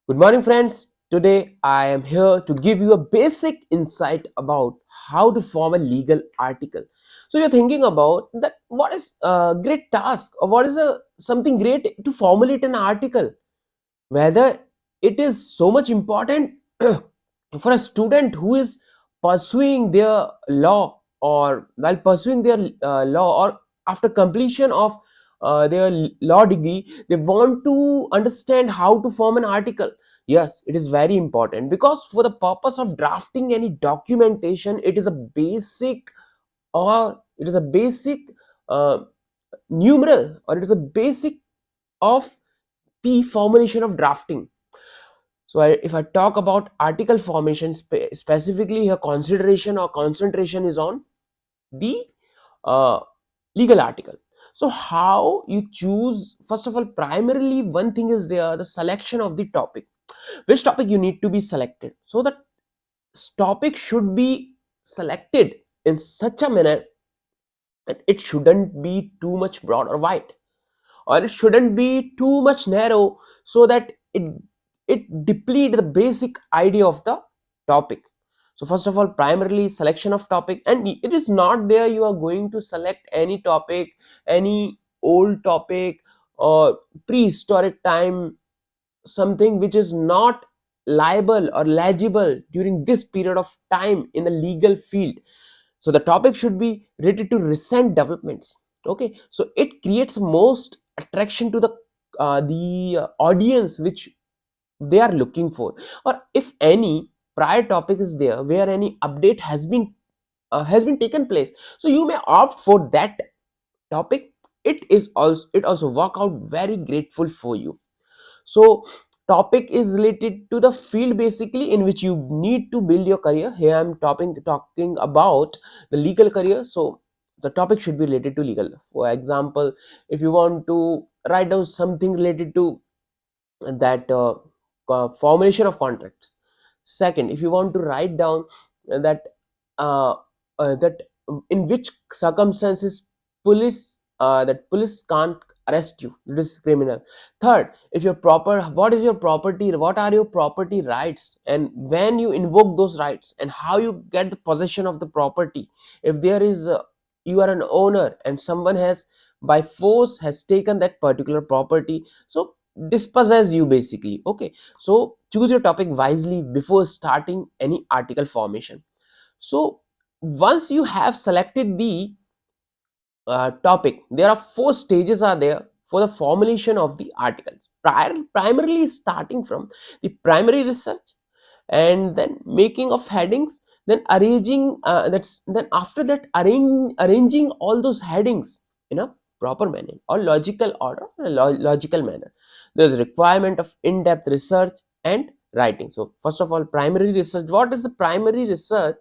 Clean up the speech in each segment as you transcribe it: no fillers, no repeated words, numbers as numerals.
Good morning, friends. Today I am here to give you a basic insight about how to form a legal article. So you're thinking about that what is a great task or what is a something great to formulate an article, whether it is so much important for a student who is pursuing their law or while pursuing their law or after completion of their law degree, they want to understand how to form an article. Yes, it is very important because for the purpose of drafting any documentation, it is a basic or it is a basic uh, numeral or it is a basic of the formulation of drafting. So if I talk about article formation, specifically her consideration or concentration is on the uh, legal article. So how you choose, first of all, primarily one thing is there, the selection of the topic. Which topic you need to be selected. So the topic should be selected in such a manner that it shouldn't be too much broad or wide, or it shouldn't be too much narrow so that it deplete the basic idea of the topic. So first of all, primarily selection of topic, and it is not there you are going to select any topic, any old topic or prehistoric time, something which is not liable or legible during this period of time in the legal field. So the topic should be related to recent developments. Okay, so it creates most attraction to the audience which they are looking for. Or if any prior topic is there where any update has been taken place, so you may opt for that topic. It also work out very grateful for you. So topic is related to the field basically in which you need to build your career. Here I'm talking about the legal career. So the topic should be related to legal. For example, if you want to write down something related to that formulation of contracts. Second, if you want to write down that uh, that in which circumstances police can't arrest you, this is criminal. Third, if your proper what is your property, what are your property rights, and when you invoke those rights and how you get the possession of the property. If there is you are an owner and someone has by force has taken that particular property, so dispossess you basically. Okay, so choose your topic wisely before starting any article formation. So once you have selected the topic, there are four stages are there for the formulation of the articles. Primarily starting from the primary research, and then making of headings, then arranging that's then after that arranging all those headings in a proper manner or logical order, logical manner. There's requirement of in-depth research and writing. So first of all, primary research. What is the primary research?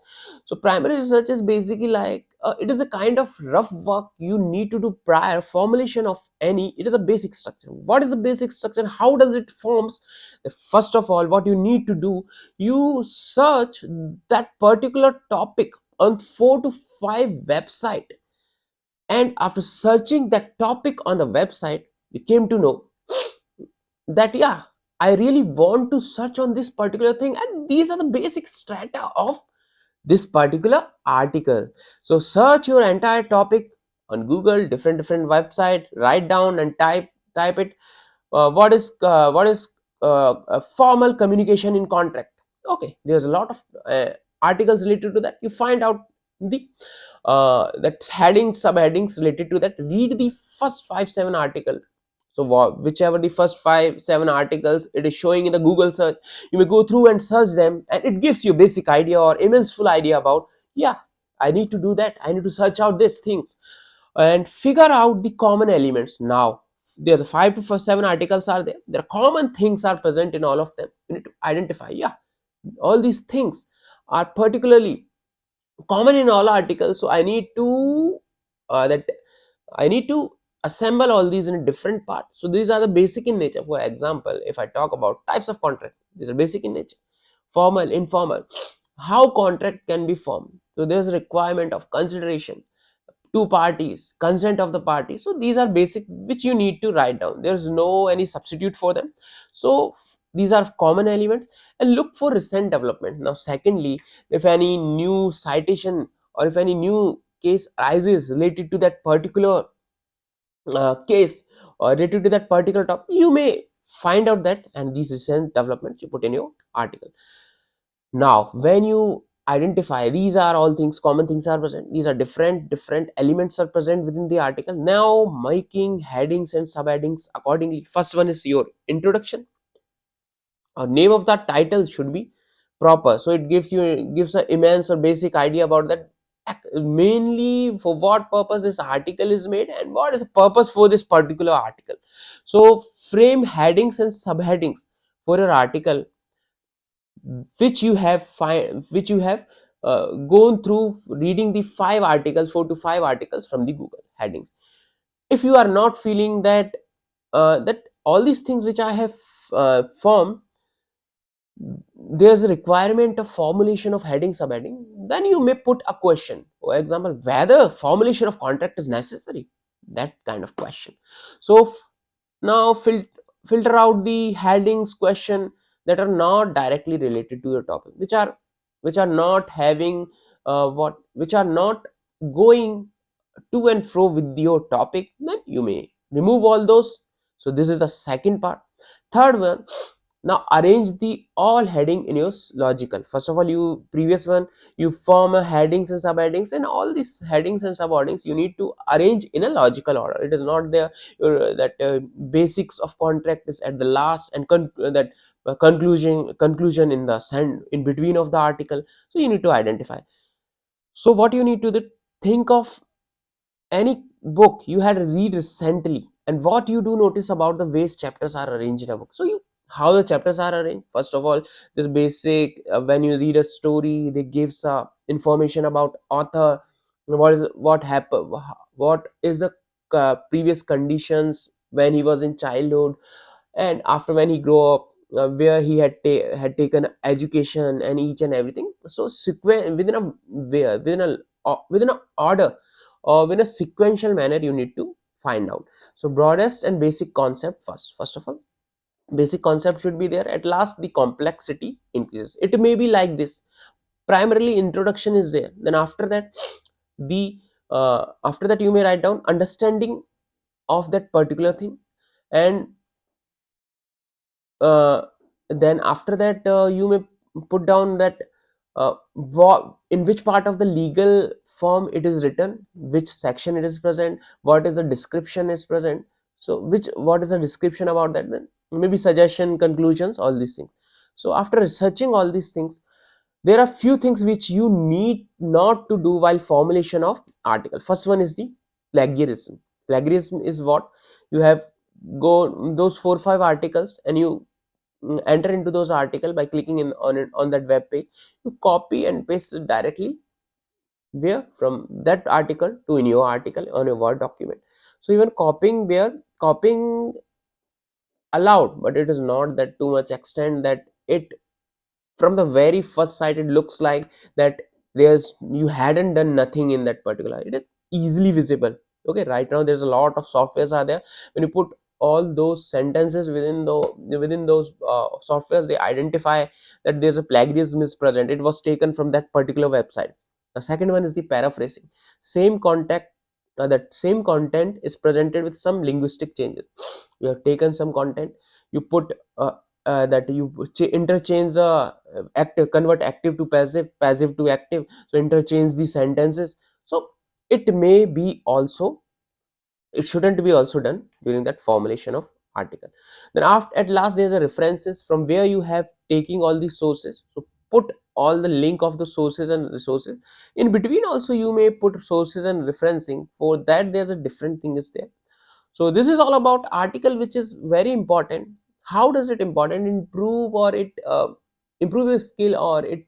So primary research is basically like it is a kind of rough work you need to do prior formulation of any. It is a basic structure. What is the basic structure? How does it forms? First of all, what you need to do, you search that particular topic on 4 to 5 website, and after searching that topic on the website, you came to know that yeah, I really want to search on this particular thing, and these are the basic strata of this particular article. So search your entire topic on Google, different website, write down and type it. What is a formal communication in contract? Okay, there's a lot of articles related to that. You find out the that headings, subheadings related to that. Read the first 5 7 article. So whichever the first 5 7 articles it is showing in the Google search, you may go through and search them, and it gives you a basic idea or immense full idea about, yeah, I need to do that, I need to search out these things and figure out the common elements. Now there's a 5 to 7 articles are there, there are common things are present in all of them. You need to identify, yeah, all these things are particularly common in all articles, so I need to that I need to assemble all these in a different part. So these are the basic in nature. For example, if I talk about types of contract, these are basic in nature. Formal, informal. How contract can be formed. So there's a requirement of consideration, two parties, consent of the party. So these are basic which you need to write down. There's no any substitute for them. So these are common elements, and look for recent development. Now secondly, if any new citation or if any new case arises related to that particular case or related to that particular topic, you may find out that, and these recent developments you put in your article. Now when you identify these are all things, common things are present, these are different elements are present within the article. Now making headings and subheadings accordingly. First one is your introduction, or name of the title should be proper, so it gives an immense or basic idea about that, mainly for what purpose this article is made and what is the purpose for this particular article. So frame headings and subheadings for your article, which you have gone through reading the 4 to 5 articles from the Google headings. If you are not feeling that that all these things which I have formed, there's a requirement of formulation of heading subheading, then you may put a question, for example, whether formulation of contract is necessary, that kind of question. So now filter out the headings question that are not directly related to your topic, which are not having what which are not going to and fro with your topic, then you may remove all those. So this is the second part. Third one, now arrange the all heading in your logical. First of all, you previous one, you form a headings and subheadings, and all these headings and subheadings you need to arrange in a logical order. It is not there that basics of contract is at the last, and that conclusion in the send in between of the article. So you need to identify. So what you need to do, think of any book you had read recently, and what you do notice about the ways chapters are arranged in a book. So you, how the chapters are arranged, first of all, this basic, when you read a story, they gives information about author, what happened, what is the previous conditions when he was in childhood, and after when he grew up, where he had taken education and each and everything. So within a where within a order or in a sequential manner you need to find out. So broadest and basic concept first of all, basic concept should be there. At last the complexity increases. It may be like this: primarily introduction is there, then after that the after that you may write down understanding of that particular thing, and uh, then after that you may put down that in which part of the legal form it is written, which section it is present, what is the description is present. So which what is the description about that, then maybe suggestion, conclusions, all these things. So after researching all these things, there are few things which you need not to do while formulation of article. First one is the plagiarism. Plagiarism is what you have go those 4 or 5 articles, and you enter into those article by clicking in on it on that web page. You copy and paste it directly where from that article to in your article on a Word document. So even copying allowed, but it is not that too much extent that it from the very first sight it looks like that there's you hadn't done nothing in that particular. It is easily visible. Okay, right now there's a lot of softwares are there. When you put all those sentences within those softwares, they identify that there's a plagiarism is present, it was taken from that particular website. The second one is the paraphrasing. Same contact that same content is presented with some linguistic changes. You have taken some content, you put that you interchange active, convert active to passive, passive to active, so interchange the sentences. So it may be also, it shouldn't be also done during that formulation of article. Then after at last there's a references from where you have taking all these sources. So put all the link of the sources and resources. In between also you may put sources and referencing. For that there's a different thing is there. So this is all about article, which is very important. How does it important improve, or it improve your skill, or it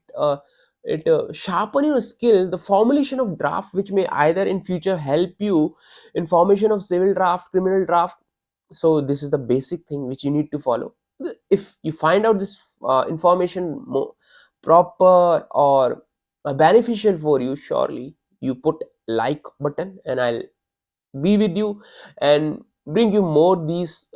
sharpen your skill, the formulation of draft, which may either in future help you in formation of civil draft, criminal draft. So this is the basic thing which you need to follow. If you find out this information more proper or beneficial for you, surely you put like button, and I'll be with you and bring you more these